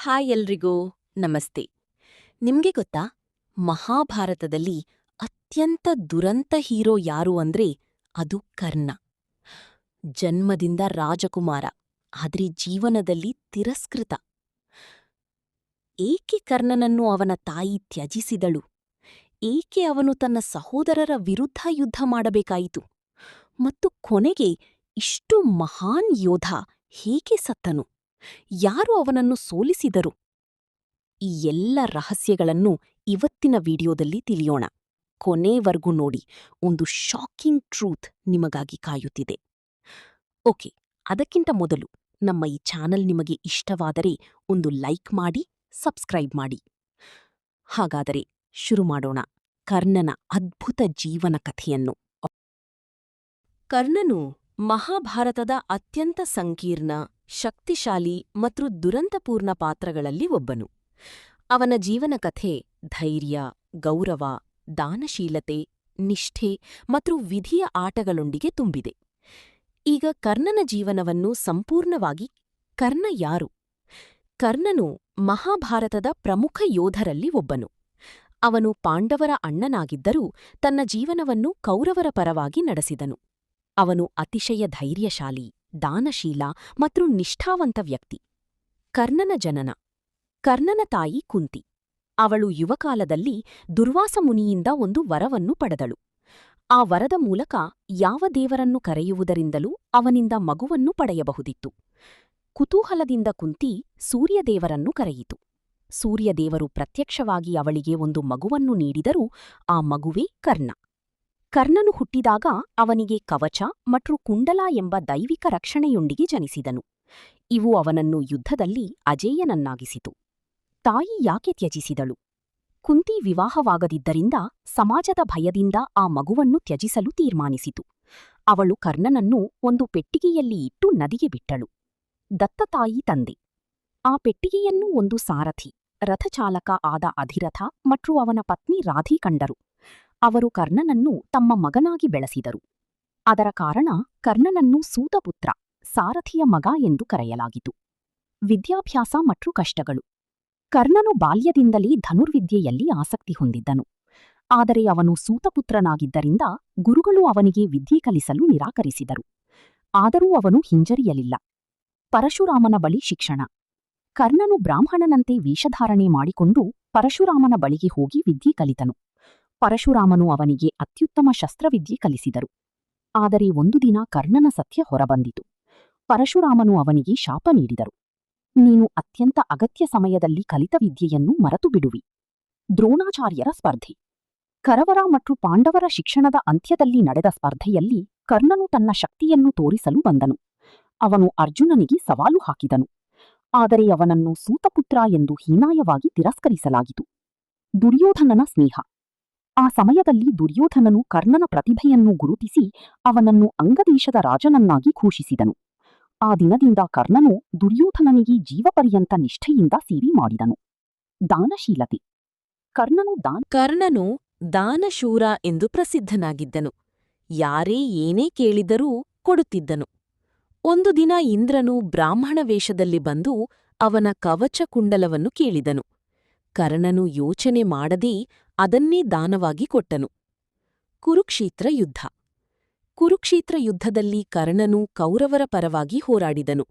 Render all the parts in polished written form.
Hi ಎಲ್ರಿಗೂ ನಮಸ್ತೆ. ನಿಮ್ಗೆ ಗೊತ್ತಾ, ಮಹಾಭಾರತದಲ್ಲಿ ಅತ್ಯಂತ ದುರಂತ ಹೀರೋ ಯಾರು ಅಂದ್ರೆ ಅದು ಕರ್ಣ. ಜನ್ಮದಿಂದ ರಾಜಕುಮಾರ, ಆದ್ರೆ ಜೀವನದಲ್ಲಿ ತಿರಸ್ಕೃತ. ಏಕೆ ಕರ್ಣನನ್ನು ಅವನ ತಾಯಿ ತ್ಯಜಿಸಿದಳು? ಏಕೆ ಅವನು ತನ್ನ ಸಹೋದರರ ವಿರುದ್ಧ ಯುದ್ಧ ಮಾಡಬೇಕಾಯಿತು? ಮತ್ತು ಕೊನೆಗೆ ಇಷ್ಟು ಮಹಾನ್ ಯೋಧ ಹೇಗೆ ಸತ್ತನು? ಯಾರು ಅವನನ್ನು ಸೋಲಿಸಿದರು? ಈ ಎಲ್ಲ ರಹಸ್ಯಗಳನ್ನು ಇವತ್ತಿನ ವಿಡಿಯೋದಲ್ಲಿ ತಿಳಿಯೋಣ. ಕೊನೆವರೆಗೂ ನೋಡಿ, ಒಂದು ಶಾಕಿಂಗ್ ಟ್ರೂತ್ ನಿಮಗಾಗಿ ಕಾಯುತ್ತಿದೆ. ಓಕೆ, ಅದಕ್ಕಿಂತ ಮೊದಲು ನಮ್ಮ ಈ ಚಾನಲ್ ನಿಮಗೆ ಇಷ್ಟವಾದರೆ ಒಂದು ಲೈಕ್ ಮಾಡಿ, ಸಬ್ಸ್ಕ್ರೈಬ್ ಮಾಡಿ. ಹಾಗಾದರೆ ಶುರು ಮಾಡೋಣ ಕರ್ಣನ ಅದ್ಭುತ ಜೀವನ ಕಥೆಯನ್ನು. ಕರ್ಣನು ಮಹಾಭಾರತದ ಅತ್ಯಂತ ಸಂಕೀರ್ಣ, ಶಕ್ತಿಶಾಲಿ ಮತ್ತು ದುರಂತಪೂರ್ಣ ಪಾತ್ರಗಳಲ್ಲಿ ಒಬ್ಬನು. ಅವನ ಜೀವನ ಕಥೆ ಧೈರ್ಯ, ಗೌರವ, ದಾನಶೀಲತೆ, ನಿಷ್ಠೆ ಮತ್ತು ವಿಧಿಯ ಆಟಗಳೊಂದಿಗೆ ತುಂಬಿದೆ. ಈಗ ಕರ್ಣನ ಜೀವನವನ್ನು ಸಂಪೂರ್ಣವಾಗಿ ಕರ್ಣ ಯಾರು? ಕರ್ಣನು ಮಹಾಭಾರತದ ಪ್ರಮುಖ ಯೋಧರಲ್ಲಿ ಒಬ್ಬನು. ಅವನು ಪಾಂಡವರ ಅಣ್ಣನಾಗಿದ್ದರೂ ತನ್ನ ಜೀವನವನ್ನು ಕೌರವರ ಪರವಾಗಿ ನಡೆಸಿದನು. ಅವನು ಅತಿಶಯ ಧೈರ್ಯಶಾಲಿ, ದಾನಶೀಲ ಮತ್ತು ನಿಷ್ಠಾವಂತ ವ್ಯಕ್ತಿ. ಕರ್ಣನ ಜನನ. ಕರ್ಣನ ತಾಯಿ ಕುಂತಿ. ಅವಳು ಯುವಕಾಲದಲ್ಲಿ ದುರ್ವಾಸ ಮುನಿಯಿಂದ ಒಂದು ವರವನ್ನು ಪಡೆದಳು. ಆ ವರದ ಮೂಲಕ ಯಾವ ದೇವರನ್ನು ಕರೆಯುವುದರಿಂದಲೂ ಅವನಿಂದ ಮಗುವನ್ನು ಪಡೆಯಬಹುದಿತ್ತು. ಕುತೂಹಲದಿಂದ ಕುಂತಿ ಸೂರ್ಯದೇವರನ್ನು ಕರೆಯಿತು. ಸೂರ್ಯದೇವರು ಪ್ರತ್ಯಕ್ಷವಾಗಿ ಅವಳಿಗೆ ಒಂದು ಮಗುವನ್ನು ನೀಡಿದರೂ ಆ ಮಗುವೇ ಕರ್ಣ. ಕರ್ಣನು ಹುಟ್ಟಿದಾಗ ಅವನಿಗೆ ಕವಚ ಮತ್ತು ಕುಂಡಲ ಎಂಬ ದೈವಿಕ ರಕ್ಷಣೆಯೊಂದಿಗೆ ಜನಿಸಿದನು. ಇವು ಅವನನ್ನು ಯುದ್ಧದಲ್ಲಿ ಅಜೇಯನನ್ನಾಗಿಸಿತು. ತಾಯಿ ಯಾಕೆ ತ್ಯಜಿಸಿದಳು? ಕುಂತಿ ವಿವಾಹವಾಗದಿದ್ದರಿಂದ ಸಮಾಜದ ಭಯದಿಂದ ಆ ಮಗುವನ್ನು ತ್ಯಜಿಸಲು ತೀರ್ಮಾನಿಸಿತು. ಅವಳು ಕರ್ಣನನ್ನು ಒಂದು ಪೆಟ್ಟಿಗೆಯಲ್ಲಿ ಇಟ್ಟು ನದಿಗೆ ಬಿಟ್ಟಳು. ದತ್ತತಾಯಿ ತಂದೆ. ಆ ಪೆಟ್ಟಿಗೆಯನ್ನು ಒಂದು ಸಾರಥಿ, ರಥಚಾಲಕ ಆದ ಅಧಿರಥ ಮತ್ತು ಅವನ ಪತ್ನಿ ರಾಧಿ ಕಂಡರು. ಅವರು ಕರ್ಣನನ್ನು ತಮ್ಮ ಮಗನಾಗಿ ಬೆಳೆಸಿದರು. ಅದರ ಕಾರಣ ಕರ್ಣನನ್ನು ಸೂತಪುತ್ರ, ಸಾರಥಿಯ ಮಗ ಎಂದು ಕರೆಯಲಾಗಿತು. ವಿದ್ಯಾಭ್ಯಾಸ ಮತ್ತು ಕಷ್ಟಗಳು. ಕರ್ಣನು ಬಾಲ್ಯದಿಂದಲೇ ಧನುರ್ವಿದ್ಯೆಯಲ್ಲಿ ಆಸಕ್ತಿ ಹೊಂದಿದ್ದನು. ಆದರೆ ಅವನು ಸೂತಪುತ್ರನಾಗಿದ್ದರಿಂದ ಗುರುಗಳು ಅವನಿಗೆ ವಿದ್ಯೆ ಕಲಿಸಲು ನಿರಾಕರಿಸಿದರು. ಆದರೂ ಅವನು ಹಿಂಜರಿಯಲಿಲ್ಲ. ಪರಶುರಾಮನ ಬಳಿ ಶಿಕ್ಷಣ. ಕರ್ಣನು ಬ್ರಾಹ್ಮಣನಂತೆ ವೇಷಧಾರಣೆ ಮಾಡಿಕೊಂಡು ಪರಶುರಾಮನ ಬಳಿಗೆ ಹೋಗಿ ವಿದ್ಯೆ ಕಲಿತನು. ಪರಶುರಾಮನು ಅವನಿಗೆ ಅತ್ಯುತ್ತಮ ಶಸ್ತ್ರವಿದ್ಯೆ ಕಲಿಸಿದರು. ಆದರೆ ಒಂದು ದಿನ ಕರ್ಣನ ಸತ್ಯ ಹೊರಬಂದಿತು. ಪರಶುರಾಮನು ಅವನಿಗೆ ಶಾಪ ನೀಡಿದರು. ನೀನು ಅತ್ಯಂತ ಅಗತ್ಯ ಸಮಯದಲ್ಲಿ ಕಲಿತ ವಿದ್ಯೆಯನ್ನು ಮರೆತು ಬಿಡುವಿ. ದ್ರೋಣಾಚಾರ್ಯರ ಸ್ಪರ್ಧೆ. ಕರವರ ಮತ್ತು ಪಾಂಡವರ ಶಿಕ್ಷಣದ ಅಂತ್ಯದಲ್ಲಿ ನಡೆದ ಸ್ಪರ್ಧೆಯಲ್ಲಿ ಕರ್ಣನು ತನ್ನ ಶಕ್ತಿಯನ್ನು ತೋರಿಸಲು ಬಂದನು. ಅವನು ಅರ್ಜುನನಿಗೆ ಸವಾಲು ಹಾಕಿದನು. ಆದರೆ ಅವನನ್ನು ಸೂತಪುತ್ರ ಎಂದು ಹೀನಾಯವಾಗಿ ತಿರಸ್ಕರಿಸಲಾಗಿತು. ದುರ್ಯೋಧನನ ಸ್ನೇಹ. ಆ ಸಮಯದಲ್ಲಿ ದುರ್ಯೋಧನನು ಕರ್ಣನ ಪ್ರತಿಭೆಯನ್ನು ಗುರುತಿಸಿ ಅವನನ್ನು ಅಂಗದೇಶದ ರಾಜನನ್ನಾಗಿ ಘೋಷಿಸಿದನು. ಆ ದಿನದಿಂದ ಕರ್ಣನು ದುರ್ಯೋಧನನಿಗೆ ಜೀವಪರ್ಯಂತ ನಿಷ್ಠೆಯಿಂದ ಸೇವೆ ಮಾಡಿದನು. ದಾನಶೀಲತೆ. ಕರ್ಣನು ದಾನಶೂರ ಎಂದು ಪ್ರಸಿದ್ಧನಾಗಿದ್ದನು. ಯಾರೇ ಏನೇ ಕೇಳಿದರೂ ಕೊಡುತ್ತಿದ್ದನು. ಒಂದು ದಿನ ಇಂದ್ರನು ಬ್ರಾಹ್ಮಣ ವೇಷದಲ್ಲಿ ಬಂದು ಅವನ ಕವಚ ಕುಂಡಲವನ್ನು ಕೇಳಿದನು. ಕರ್ಣನು ಯೋಚನೆ ಮಾಡದೇ ಅದನ್ನೇ ದಾನವಾಗಿ ಕೊಟ್ಟನು. ಕುರುಕ್ಷೇತ್ರ ಯುದ್ಧ. ಕುರುಕ್ಷೇತ್ರ ಯುದ್ಧದಲ್ಲಿ ಕರ್ಣನು ಕೌರವರ ಪರವಾಗಿ ಹೋರಾಡಿದನು.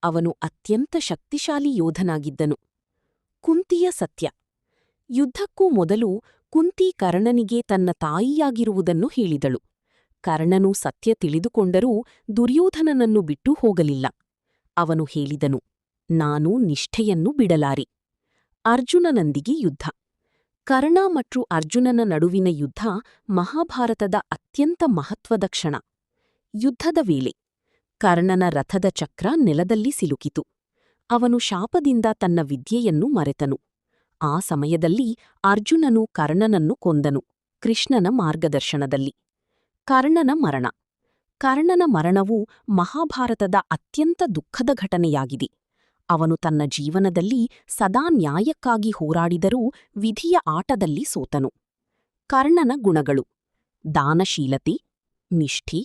ಅವನು ಅತ್ಯಂತ ಶಕ್ತಿಶಾಲಿ ಯೋಧನಾಗಿದ್ದನು. ಕುಂತಿಯ ಸತ್ಯ. ಯುದ್ಧಕ್ಕೂ ಮೊದಲು ಕುಂತಿ ಕರ್ಣನಿಗೆ ತನ್ನ ತಾಯಿಯಾಗಿರುವುದನ್ನು ಹೇಳಿದಳು. ಕರ್ಣನು ಸತ್ಯ ತಿಳಿದುಕೊಂಡರೂ ದುರ್ಯೋಧನನನ್ನು ಬಿಟ್ಟು ಹೋಗಲಿಲ್ಲ. ಅವನು ಹೇಳಿದನು, ನಾನು ನಿಷ್ಠೆಯನ್ನು ಬಿಡಲಾರೆ. ಅರ್ಜುನನೊಂದಿಗೆ ಯುದ್ಧ. ಕರ್ಣ ಮತ್ತು ಅರ್ಜುನನ ನಡುವಿನ ಯುದ್ಧ ಮಹಾಭಾರತದ ಅತ್ಯಂತ ಮಹತ್ವದ ಕ್ಷಣ. ಯುದ್ಧದ ವೇಳೆ ಕರ್ಣನ ರಥದ ಚಕ್ರ ನೆಲದಲ್ಲಿ ಸಿಲುಕಿತು. ಅವನು ಶಾಪದಿಂದ ತನ್ನ ವಿದ್ಯೆಯನ್ನು ಮರೆತನು. ಆ ಸಮಯದಲ್ಲಿ ಅರ್ಜುನನು ಕರ್ಣನನ್ನು ಕೊಂದನು, ಕೃಷ್ಣನ ಮಾರ್ಗದರ್ಶನದಲ್ಲಿ. ಕರ್ಣನ ಮರಣ. ಕರ್ಣನ ಮರಣವು ಮಹಾಭಾರತದ ಅತ್ಯಂತ ದುಃಖದ ಘಟನೆಯಾಗಿದೆ. ಅವನು ತನ್ನ ಜೀವನದಲ್ಲಿ ಸದಾ ನ್ಯಾಯಕ್ಕಾಗಿ ಹೋರಾಡಿದರೂ ವಿಧಿಯ ಆಟದಲ್ಲಿ ಸೋತನು. ಕರ್ಣನ ಗುಣಗಳು. ದಾನಶೀಲತೆ, ನಿಷ್ಠೆ,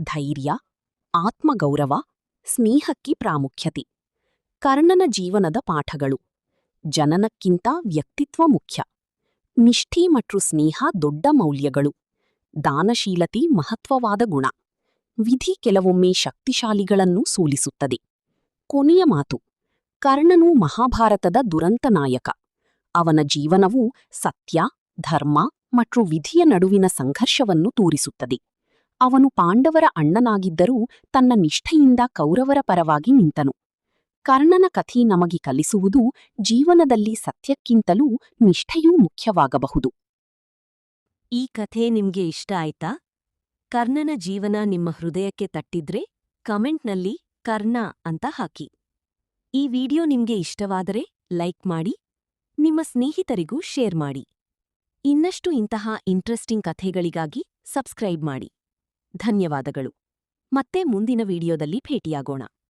ಧೈರ್ಯ, ಆತ್ಮಗೌರವ, ಸ್ನೇಹಕ್ಕೆ ಪ್ರಾಮುಖ್ಯತೆ. ಕರ್ಣನ ಜೀವನದ ಪಾಠಗಳು. ಜನನಕ್ಕಿಂತ ವ್ಯಕ್ತಿತ್ವ ಮುಖ್ಯ. ನಿಷ್ಠೆ ಮತ್ತು ಸ್ನೇಹ ದೊಡ್ಡ ಮೌಲ್ಯಗಳು. ದಾನಶೀಲತೆ ಮಹತ್ವವಾದ ಗುಣ. ವಿಧಿ ಕೆಲವೊಮ್ಮೆ ಶಕ್ತಿಶಾಲಿಗಳನ್ನು ಸೋಲಿಸುತ್ತದೆ. ಕೊನೆಯ ಮಾತು. ಕರ್ಣನು ಮಹಾಭಾರತದ ದುರಂತ ನಾಯಕ. ಅವನ ಜೀವನವು ಸತ್ಯ, ಧರ್ಮ ಮತ್ತು ವಿಧಿಯ ನಡುವಿನ ಸಂಘರ್ಷವನ್ನು ತೋರಿಸುತ್ತದೆ. ಅವನು ಪಾಂಡವರ ಅಣ್ಣನಾಗಿದ್ದರೂ ತನ್ನ ನಿಷ್ಠೆಯಿಂದ ಕೌರವರ ಪರವಾಗಿ ನಿಂತನು. ಕರ್ಣನ ಕಥೆ ನಮಗೆ ಕಲಿಸುವುದು ಜೀವನದಲ್ಲಿ ಸತ್ಯಕ್ಕಿಂತಲೂ ನಿಷ್ಠೆಯೂ ಮುಖ್ಯವಾಗಬಹುದು. ಈ ಕಥೆ ನಿಮ್ಗೆ ಇಷ್ಟ ಆಯ್ತಾ? ಕರ್ಣನ ಜೀವನ ನಿಮ್ಮ ಹೃದಯಕ್ಕೆ ತಟ್ಟಿದ್ರೆ ಕಮೆಂಟ್ನಲ್ಲಿ ಕರ್ಣ ಅಂತ ಹಾಕಿ. ಈ ವಿಡಿಯೋ ನಿಮ್ಗೆ ಇಷ್ಟವಾದರೆ ಲೈಕ್ ಮಾಡಿ, ನಿಮ್ಮ ಸ್ನೇಹಿತರಿಗೂ ಶೇರ್ ಮಾಡಿ. ಇನ್ನಷ್ಟು ಇಂತಹ ಇಂಟ್ರೆಸ್ಟಿಂಗ್ ಕಥೆಗಳಿಗಾಗಿ ಸಬ್ಸ್ಕ್ರೈಬ್ ಮಾಡಿ. ಧನ್ಯವಾದಗಳು. ಮತ್ತೆ ಮುಂದಿನ ವಿಡಿಯೋದಲ್ಲಿ ಭೇಟಿಯಾಗೋಣ.